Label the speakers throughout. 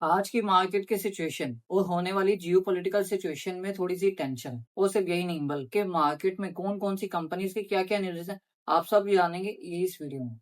Speaker 1: आज की मार्केट की सिचुएशन और होने वाली जियोपॉलिटिकल सिचुएशन में थोड़ी-सी टेंशन है और सिर्फ यही नहीं बल्कि मार्केट में कौन-कौन सी कंपनीज़ की क्या-क्या न्यूज़ है, आप सब जानेंगे इस वीडियो में।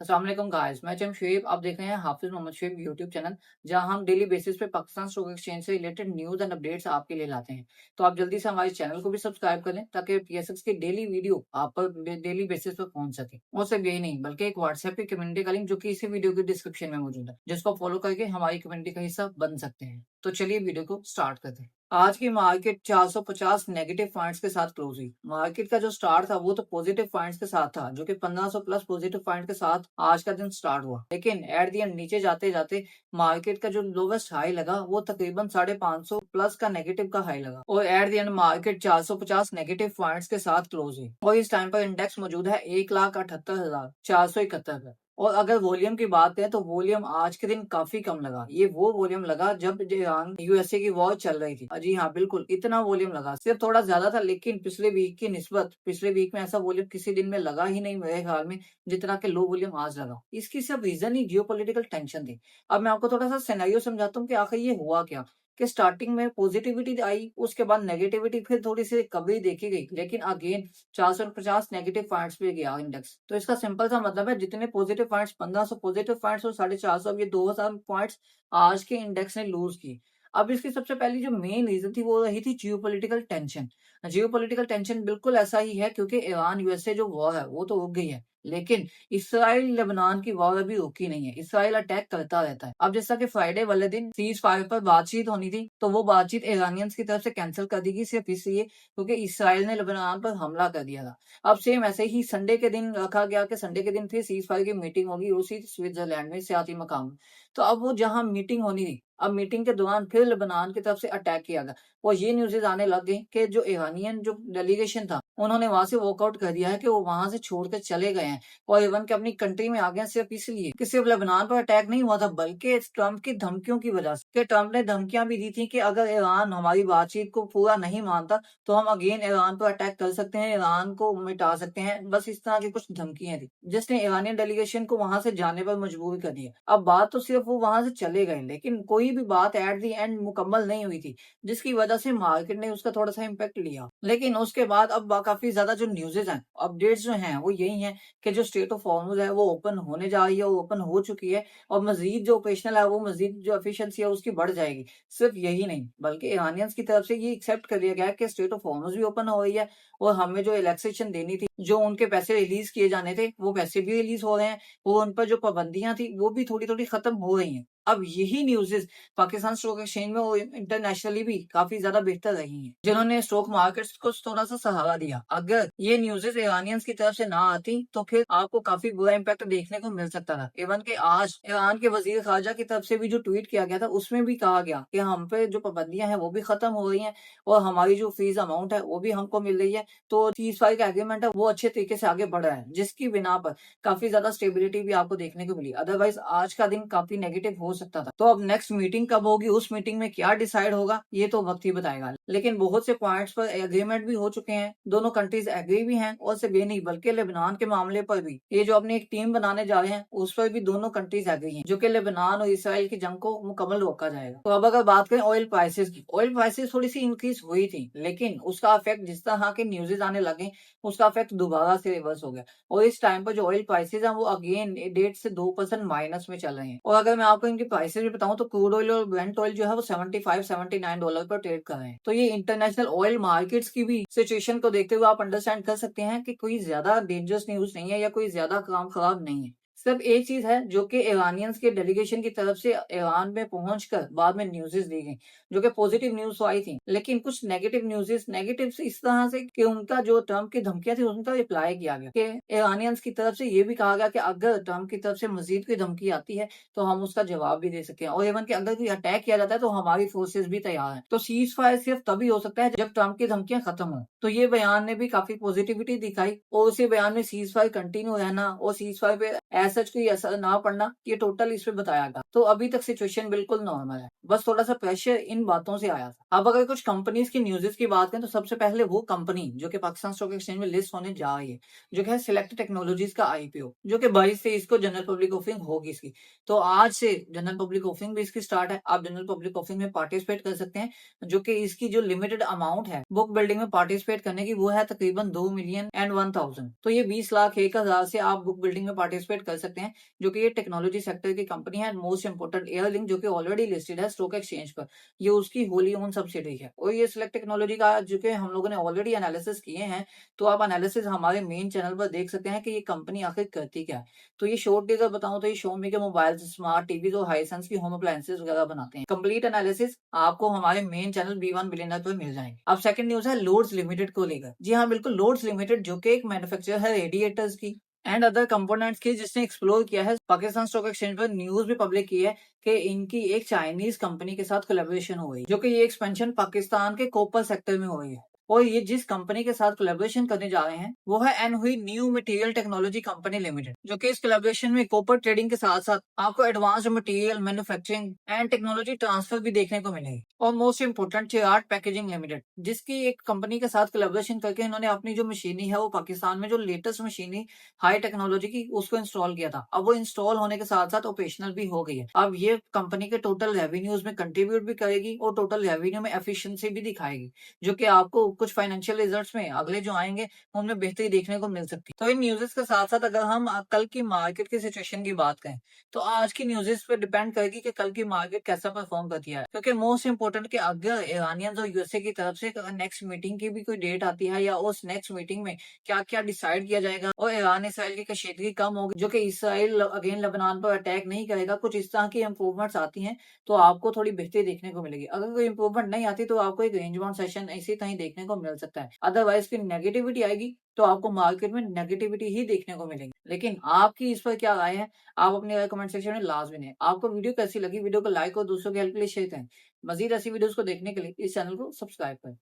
Speaker 1: अस्सलाम वालेकुम गाइस, मैं जमशेद, आप देख रहे हैं हाफिज़ मोहम्मद शोएब यूट्यूब चैनल, जहां हम डेली बेसिस पे पाकिस्तान स्टॉक एक्सचेंज से रिलेटेड न्यूज़ एंड अपडेट्स आपके लिए लाते हैं। तो आप जल्दी से हमारे चैनल को भी सब्सक्राइब कर लें ताकि पीएसएक्स की डेली वीडियो आप पर डेली बेसिस पे पहुंच सके। और सिर्फ यही नहीं बल्कि एक व्हाट्सएप की कम्युनिटी का लिंक जो कि इसी वीडियो के डिस्क्रिप्शन में मौजूद है, जिसको फॉलो करके हमारी कम्युनिटी का हिस्सा बन सकते हैं। तो चलिए वीडियो को स्टार्ट करते हैं। आज की मार्केट 450 नेगेटिव पॉइंट्स के साथ क्लोज हुई। मार्केट का जो स्टार्ट था वो तो पॉजिटिव पॉइंट्स के साथ था, जो कि 1500 प्लस पॉजिटिव पॉइंट के साथ आज का दिन स्टार्ट हुआ। लेकिन एट दी एंड नीचे जाते जाते मार्केट का जो लोवेस्ट हाई लगा वो तकरीबन 550 प्लस का नेगेटिव का हाई लगा और at the and market 450 negative points के साथ क्लोज हुई और इस टाइम पर इंडेक्स मौजूद है 1,78,471 पर। और अगर वॉल्यूम की बात करें तो वॉल्यूम आज के दिन काफी कम लगा। ये वो वॉल्यूम लगा जब ईरान यूएसए की वॉर चल रही थी। जी हाँ, बिल्कुल इतना वॉल्यूम लगा, सिर्फ थोड़ा ज्यादा था, लेकिन पिछले वीक की निस्बत पिछले वीक में ऐसा वॉल्यूम किसी दिन में लगा ही नहीं मेरे ख्याल में, जितना के लो वॉल्यूम आज लगा। इसकी सिर्फ रीजन ही जियोपॉलिटिकल टेंशन थी। अब मैं आपको थोड़ा सा सिनेरियो समझाता हूँ कि आखिर ये हुआ क्या। कि स्टार्टिंग में पॉजिटिविटी आई, उसके बाद नेगेटिविटी, फिर थोड़ी सी रिकवरी देखी गई, लेकिन अगेन 450 नेगेटिव पॉइंट्स पे गया इंडेक्स। तो इसका सिंपल सा मतलब है, जितने पॉजिटिव पॉइंट्स 1500 पॉजिटिव पॉइंट्स और 450, अब ये 2000 पॉइंट्स आज के इंडेक्स ने लूज की। अब इसकी सबसे पहली जो मेन रीजन थी वो रही थी जियोपॉलिटिकल टेंशन। जियोपॉलिटिकल टेंशन बिल्कुल ऐसा ही है, क्योंकि ईरान यूएसए जो वॉर है वो तो रुक गई है, लेकिन इसराइल लेबनान की वॉर अभी रुकी नहीं है। इसराइल अटैक करता रहता है। अब जैसा कि फ्राइडे वाले दिन सीज फायर पर बातचीत होनी थी, तो वो बातचीत ईरानियंस की तरफ से कैंसिल कर दी गई, सिर्फ इसलिए क्योंकि इसराइल ने लेबनान पर हमला कर दिया था। अब सेम ऐसे ही संडे के दिन रखा गया कि संडे के दिन फिर सीज फायर की मीटिंग होगी उसी स्विट्जरलैंड में, सियाती मकाम। तो अब वो जहां मीटिंग होनी थी, अब मीटिंग के दौरान फिर लेबनान की तरफ से अटैक किया गया और ये न्यूज़ेज़ आने लग गई कि जो ईरानियन जो डेलीगेशन था, उन्होंने वहां से वॉकआउट कर दिया है, कि वो वहां से छोड़कर चले गए हैं और इवन के अपनी कंट्री में आ गए हैं, सिर्फ इसलिए कि सिर्फ लेबनान पर अटैक नहीं हुआ था, बल्कि ट्रंप की धमकियों की वजह से। कि ट्रंप ने धमकियां भी दी थी कि अगर ईरान हमारी बातचीत को पूरा नहीं मानता तो हम अगेन ईरान पर अटैक कर सकते हैं, ईरान को मिटा सकते हैं। बस इस तरह की कुछ धमकियां थी, जिसने ईरानियन डेलीगेशन को वहां से जाने पर मजबूर कर दिया। अब बात तो सिर्फ वो वहां से चले गए, लेकिन कोई भी बात एट दी एंड मुकम्मल नहीं हुई थी, जिसकी वजह से मार्केट ने उसका थोड़ा सा इम्पैक्ट लिया। लेकिन उसके बाद अब काफी ज्यादा जो न्यूज़ेज़ हैं, अपडेट्स जो हैं, वो यही हैं कि जो स्ट्रेट ऑफ हॉर्मुज़ है वो ओपन होने जा रही है, वो ओपन हो चुकी है और मजीद जो ऑपरेशनल है वो मजीद जो एफिशिएंसी है उसकी बढ़ जाएगी। सिर्फ यही नहीं बल्कि ईरानियंस की तरफ से ये एक्सेप्ट कर लिया गया है कि स्ट्रेट ऑफ हॉर्मुज़ भी ओपन हो रही है और हमें जो रिलैक्सेशन देनी थी, जो उनके पैसे रिलीज किए जाने थे, वो पैसे भी रिलीज हो रहे हैं और उन पर जो पाबंदियां थी वो भी थोड़ी थोड़ी खत्म हो रही हैं। अब यही न्यूज़ेज़ पाकिस्तान स्टॉक एक्सचेंज में और इंटरनेशनली भी काफी ज्यादा बेहतर रही हैं, जिन्होंने स्टॉक मार्केट्स को थोड़ा सा सहारा दिया। अगर ये न्यूज़ेज़ ईरानियंस की तरफ से ना आती तो फिर आपको काफी बुरा इम्पैक्ट देखने को मिल सकता था। इवन के आज ईरान के वजीर खारजा की तरफ से भी जो ट्वीट किया गया था, उसमें भी कहा गया कि हम पे जो पाबंदियां हैं वो भी खत्म हो रही हैं और हमारी जो फीस अमाउंट है वो भी हमको मिल रही है। तो सीज फायर का एग्रीमेंट है वो अच्छे तरीके से आगे बढ़ रहा है, जिसकी बिना पर काफी ज्यादा स्टेबिलिटी भी आपको देखने को मिली। अदरवाइज आज का दिन काफी नेगेटिव हो सकता था। तो अब नेक्स्ट मीटिंग कब होगी, उस मीटिंग में क्या डिसाइड होगा, ये तो वक्त ही बताएगा। लेकिन बहुत से पॉइंट्स पर एग्रीमेंट भी हो चुके हैं, दोनों कंट्रीज एग्री भी हैं और सिर्फ ये नहीं बल्कि लेबनान के मामले पर भी ये जो अपनी एक टीम बनाने जा रहे हैं उस पर भी दोनों कंट्रीज एग्री हैं, जो कि लेबनान और इसराइल की जंग को मुकम्मल रोका जाएगा। तो अब अगर बात करें ऑयल प्राइसेस की, ऑयल प्राइसेस थोड़ी सी इंक्रीज हुई थी, लेकिन उसका इफेक्ट जिस तरह के न्यूज़ेज़ आने लगे उसका इफेक्ट दोबारा से रिवर्स हो गया और इस टाइम पर जो ऑयल प्राइसेस हैं वो अगेन 1.5 से 2% माइनस में चल रहे हैं। और अगर मैं आपको इनकी प्राइसेस भी बताऊं तो क्रूड ऑयल और ब्रेंट ऑयल जो है वो $75-79 पर ट्रेड कर रहे हैं। तो ये इंटरनेशनल ऑयल मार्केट्स की भी सिचुएशन को देखते हुए आप अंडरस्टैंड कर सकते हैं कि कोई ज्यादा डेंजरस न्यूज नहीं है या कोई ज्यादा काम खराब नहीं है। सिर्फ एक चीज है जो कि ईरानियंस के डेलीगेशन की तरफ से ईरान में पहुंचकर बाद में न्यूज़ेस दी गई, जो कि पॉजिटिव न्यूज तो आई थी, लेकिन कुछ नेगेटिव न्यूज़ेस नेगेटिव इस तरह से कि उनका जो ट्रम्प की धमकियां थी उनका रिप्लाई किया गया कि ईरानियंस की तरफ से ये भी कहा गया कि अगर ट्रम्प की तरफ से मजीद कोई धमकी आती है तो हम उसका जवाब भी दे सकते हैं और इवन कि अगर कोई अटैक किया जाता है तो हमारी फोर्सेस भी तैयार हैं। तो सीज फायर सिर्फ तभी हो सकता है जब ट्रम्प की धमकियां खत्म हो। तो ये बयान ने भी काफी पॉजिटिविटी दिखाई और उसी बयान में सीज फायर कंटिन्यू रहना और सीज फायर पे ऐसा कोई असर ना पड़ना, ये टोटल इसमें बताया गया। तो अभी तक सिचुएशन बिल्कुल नॉर्मल है, बस थोड़ा सा प्रेशर इन बातों से आया था। अब अगर कुछ कंपनीज की न्यूज़ेस की बात करें तो सबसे पहले वो कंपनी जो कि पाकिस्तान स्टॉक एक्सचेंज में लिस्ट होने जा रही है, जो कि है सिलेक्ट टेक्नोलॉजीज का आईपीओ, जो कि 22 से इसको जनरल पब्लिक ऑफरिंग होगी इसकी। तो आज से जनरल पब्लिक ऑफरिंग भी इसकी स्टार्ट है। आप जनरल पब्लिक ऑफरिंग में पार्टिसिपेट कर सकते हैं, जो कि इसकी जो लिमिटेड अमाउंट है बुक बिल्डिंग में पार्टिसिपेट करने की, वो है तकरीबन 2,000,001,000। तो ये 20,01,000 से आप बुक बिल्डिंग में पार्टिसिपेट कर सकते हैं, जो कि ये टेक्नोलॉजी सेक्टर की कंपनी है। मोस्ट इंपोर्टेंट एयरलिंक, जो कि ऑलरेडी लिस्टेड है स्टॉक एक्सचेंज पर, ये उसकी होली ओन सब्सिडी है। और ये सिलेक्ट टेक्नोलॉजी का जो कि हम लोगों ने ऑलरेडी एनालिसिस किए हैं, तो आप एनालिसिस हमारे मेन चैनल पर देख सकते हैं कि ये कंपनी आखिर करती क्या है। तो ये शॉर्टली अगर बताऊं तो ये Xiaomi के मोबाइल, स्मार्ट टीवी और हाइसेंस की होम अप्लायंसेस वगैरह बनाते हैं। कंप्लीट एनालिसिस आपको हमारे मेन चैनल B1 बिलियनर पर मिल जाएंगे। अब सेकंड न्यूज है लोड्स लिमिटेड को लेकर। जी हाँ बिल्कुल, लोड्स लिमिटेड जो कि एक मैन्युफैक्चरर है रेडिएटर्स की एंड अदर कंपोनेंट्स की, जिसने एक्सप्लोर किया है पाकिस्तान स्टॉक एक्सचेंज पर न्यूज भी पब्लिक की है कि इनकी एक चाइनीज कंपनी के साथ कोलैबोरेशन हो गई, जो कि ये एक्सपेंशन पाकिस्तान के कॉपर सेक्टर में हो गई है। और ये जिस कंपनी के साथ कोलैबोरेशन करने जा रहे हैं वो है Anhui new material technology company limited, जो कि इस कोलैबोरेशन में कॉपर ट्रेडिंग के साथ साथ आपको advanced material manufacturing and technology transfer भी देखने को मिलेगी। और मोस्ट इंपोर्टेंट चिराग पैकेजिंग लिमिटेड, जिसकी एक कंपनी के साथ कोलैबोरेशन करके इन्होंने अपनी जो मशीनी है वो पाकिस्तान में जो लेटेस्ट मशीनी हाई टेक्नोलॉजी की उसको इंस्टॉल किया था, अब वो इंस्टॉल होने के साथ साथ ऑपरेशनल भी हो गई है। अब ये कंपनी के टोटल रेवेन्यूज में कंट्रीब्यूट भी करेगी और टोटल रेवेन्यू में एफिशिएंसी भी दिखाएगी, जो कि आपको कुछ फाइनेंशियल रिजल्ट्स में अगले जो आएंगे उनमें बेहतरी देखने को मिल सकती है। तो इन न्यूज़ेस के साथ साथ अगर हम कल की मार्केट की सिचुएशन की बात करें तो आज की न्यूज़ेस पे डिपेंड करेगी कि कल की मार्केट कैसा परफॉर्म करती है, क्योंकि मोस्ट इंपोर्टेंट कि अगर ईरानियंस और यूएसए की तरफ से नेक्स्ट मीटिंग की भी कोई डेट आती है या उस नेक्स्ट मीटिंग में क्या क्या डिसाइड किया जाएगा और ईरान इसराइल की कशीदगी कम होगी, जो कि इसराइल अगेन लेबनान पर अटैक नहीं करेगा, कुछ इस तरह की इंप्रूवमेंट्स आती हैं तो आपको थोड़ी बेहतरी देखने को मिलेगी। अगर कोई इंप्रूवमेंट नहीं आती तो आपको एक रेंज बाउंड सेशन इसी तरह देखने को मिल सकता है। अदरवाइज की नेगेटिविटी आएगी तो आपको मार्केट में नेगेटिविटी ही देखने को मिलेगी। लेकिन आपकी इस पर क्या राय है, आप अपनी राय कमेंट सेक्शन में लाजमी दें। आपको वीडियो कैसी लगी, वीडियो को लाइक और दूसरों की हेल्प के लिए शेयर करें। मजीद ऐसी वीडियोस को देखने के लिए इस चैनल को सब्सक्राइब करें।